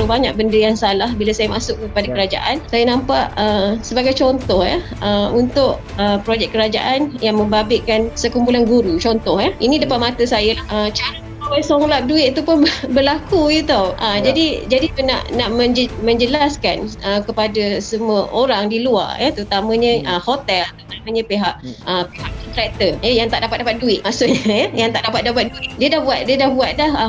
terlalu banyak benda yang salah bila saya masuk kepada kerajaan. Saya nampak sebagai contoh untuk projek kerajaan yang membabitkan sekumpulan guru, contoh ini depan mata saya, cara songlap duit tu pun berlaku tau. Jadi nak menjelaskan kepada semua orang di luar, terutamanya hotel, terutamanya pihak kontraktor yang tak dapat duit, maksudnya yang tak dapat duit, dia dah buat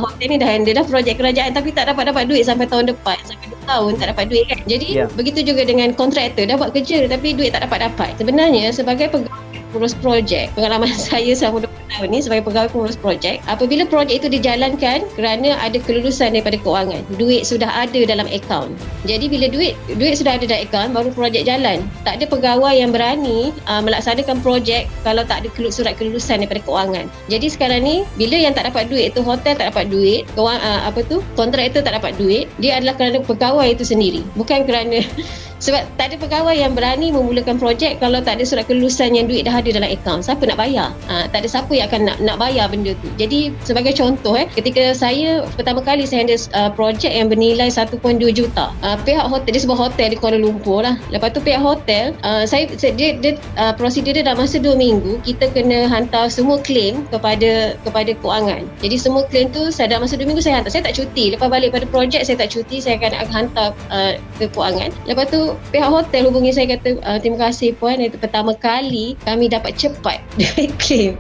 hotel ni dia dah projek kerajaan tapi tak dapat duit sampai tahun depan, sampai 2 tahun tak dapat duit kan. Jadi begitu juga dengan kontraktor, dah buat kerja tapi duit tak dapat. Sebenarnya sebagai pengurus projek, pengalaman saya selama 20 tahun ni sebagai pegawai pengurus projek, apabila projek itu dijalankan kerana ada kelulusan daripada kewangan, duit sudah ada dalam akaun. Jadi bila duit sudah ada dalam akaun, baru projek jalan. Tak ada pegawai yang berani melaksanakan projek kalau tak ada surat kelulusan daripada kewangan. Jadi sekarang ni bila yang tak dapat duit itu, hotel tak dapat duit, kontraktor tak dapat duit, dia adalah kerana pegawai itu sendiri, bukan kerana sebab tak ada pegawai yang berani memulakan projek kalau tak ada surat kelulusan yang duit dah ada dalam akaun. Siapa nak bayar? Tak ada siapa yang akan nak bayar benda tu. Jadi sebagai contoh, ketika saya pertama kali saya handle projek yang bernilai 1.2 juta, pihak hotel, dia sebuah hotel di Kuala Lumpur lah. Lepas tu pihak hotel, prosedur dia dalam masa 2 minggu kita kena hantar semua claim kepada kewangan. Jadi semua claim tu dalam masa 2 minggu saya hantar. Saya tak cuti. Lepas balik pada projek saya tak cuti, saya akan hantar ke kewangan. Lepas tu pihak hotel hubungi saya, kata terima kasih puan, itu pertama kali kami dapat cepat duit claim.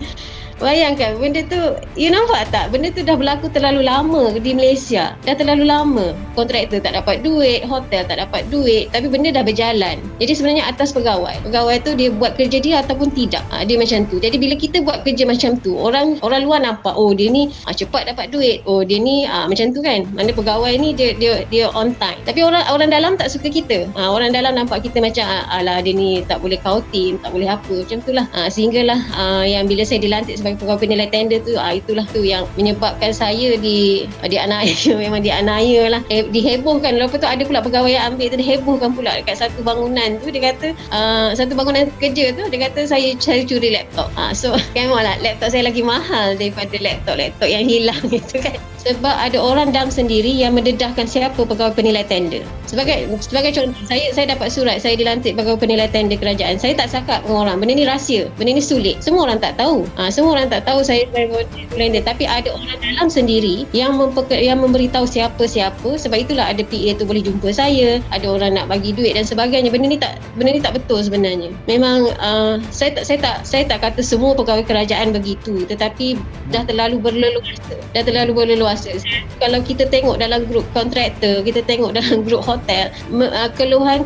Bayangkan benda tu, you nampak tak? Benda tu dah berlaku terlalu lama di Malaysia. Dah terlalu lama. Kontraktor tak dapat duit, hotel tak dapat duit, tapi benda dah berjalan. Jadi sebenarnya atas pegawai. Pegawai tu dia buat kerja dia ataupun tidak. Dia macam tu. Jadi bila kita buat kerja macam tu, orang luar nampak, oh dia ni cepat dapat duit. Oh dia ni macam tu kan. Mana pegawai ni dia on time. Tapi orang dalam tak suka kita. Orang dalam nampak kita macam alah dia ni tak boleh kautim, tak boleh apa. Macam tu lah. Sehinggalah yang bila saya dilantik sebagai pegawai penilai tender tu, itulah tu yang menyebabkan saya dianiaya. Memang dianiaya lah, dihebohkan. Lepas tu ada pula pegawai yang ambil tu, dihebohkan pula dekat satu bangunan tu. Dia kata satu bangunan kerja tu, dia kata saya curi laptop. So kan lah, laptop saya lagi mahal daripada laptop yang hilang itu kan. Sebab ada orang dalam sendiri yang mendedahkan siapa pegawai penilai tender. Sebagai contoh, saya dapat surat saya dilantik pegawai penilai tender kerajaan. Saya tak cakap dengan orang, benda ni rahsia, benda ni sulit, semua orang tak tahu. Semua orang tak tahu saya pegawai penilai tender, tapi ada orang dalam sendiri yang memberitahu siapa-siapa. Sebab itulah ada PA tu boleh jumpa saya, ada orang nak bagi duit dan sebagainya. Benda ni tak betul sebenarnya. Memang saya tak kata semua pegawai kerajaan begitu, tetapi dah terlalu berleluasa. Kalau kita tengok dalam grup kontraktor, kita tengok dalam grup hotel, keluhan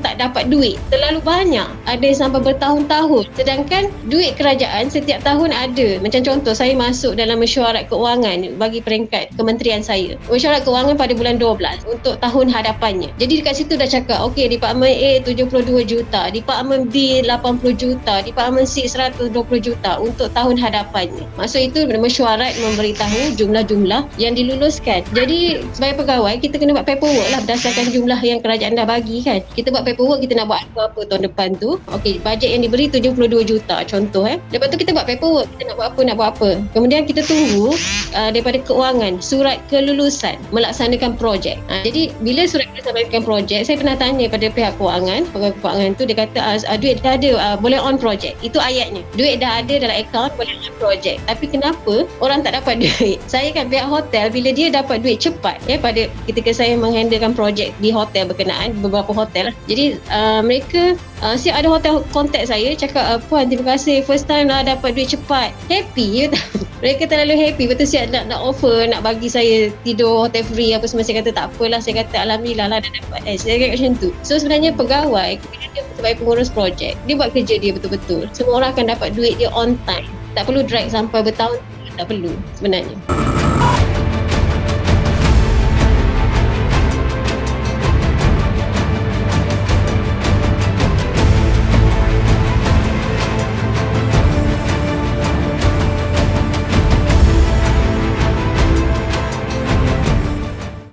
tak dapat duit terlalu banyak. Ada sampai bertahun-tahun. Sedangkan duit kerajaan setiap tahun ada. Macam contoh, saya masuk dalam mesyuarat keuangan bagi peringkat kementerian saya. Mesyuarat keuangan pada bulan 12 untuk tahun hadapannya. Jadi dekat situ dah cakap, okey, Department A 72 juta, Department B 80 juta, Department C 120 juta untuk tahun hadapannya. Maksud itu mesyuarat memberitahu jumlah-jumlah yang diluluskan. Jadi sebagai pegawai kita kena buat paperwork lah berdasarkan jumlah yang kerajaan dah bagi kan. Kita buat paperwork, kita nak buat apa tahun depan tu. Okey, bajet yang diberi 72 juta contoh Lepas tu kita buat paperwork, kita nak buat apa. Kemudian kita tunggu daripada kewangan surat kelulusan melaksanakan projek. Jadi bila surat kelulusan melaksanakan projek, saya pernah tanya pada pihak kewangan, pegawai kewangan tu, dia kata duit dah ada, boleh on projek. Itu ayatnya. Duit dah ada dalam akaun, boleh on projek. Tapi kenapa orang tak dapat duit? Saya kan pihak hotel, bila dia dapat duit cepat pada ketika saya menghandlekan projek di hotel berkenaan, beberapa hotel lah. Jadi mereka siap, ada hotel kontak saya cakap, puan terima kasih, first time lah dapat duit cepat. Happy you tahu. Mereka terlalu happy, betul siap nak offer, nak bagi saya tidur hotel free apa semua. Saya kata tak apalah, saya kata alhamdulillah lah dah dapat. Saya kata macam tu. So sebenarnya pegawai, bila dia sebagai pengurus projek, dia buat kerja dia betul-betul, semua orang akan dapat duit dia on time. Tak perlu drag sampai bertahun, tak perlu sebenarnya.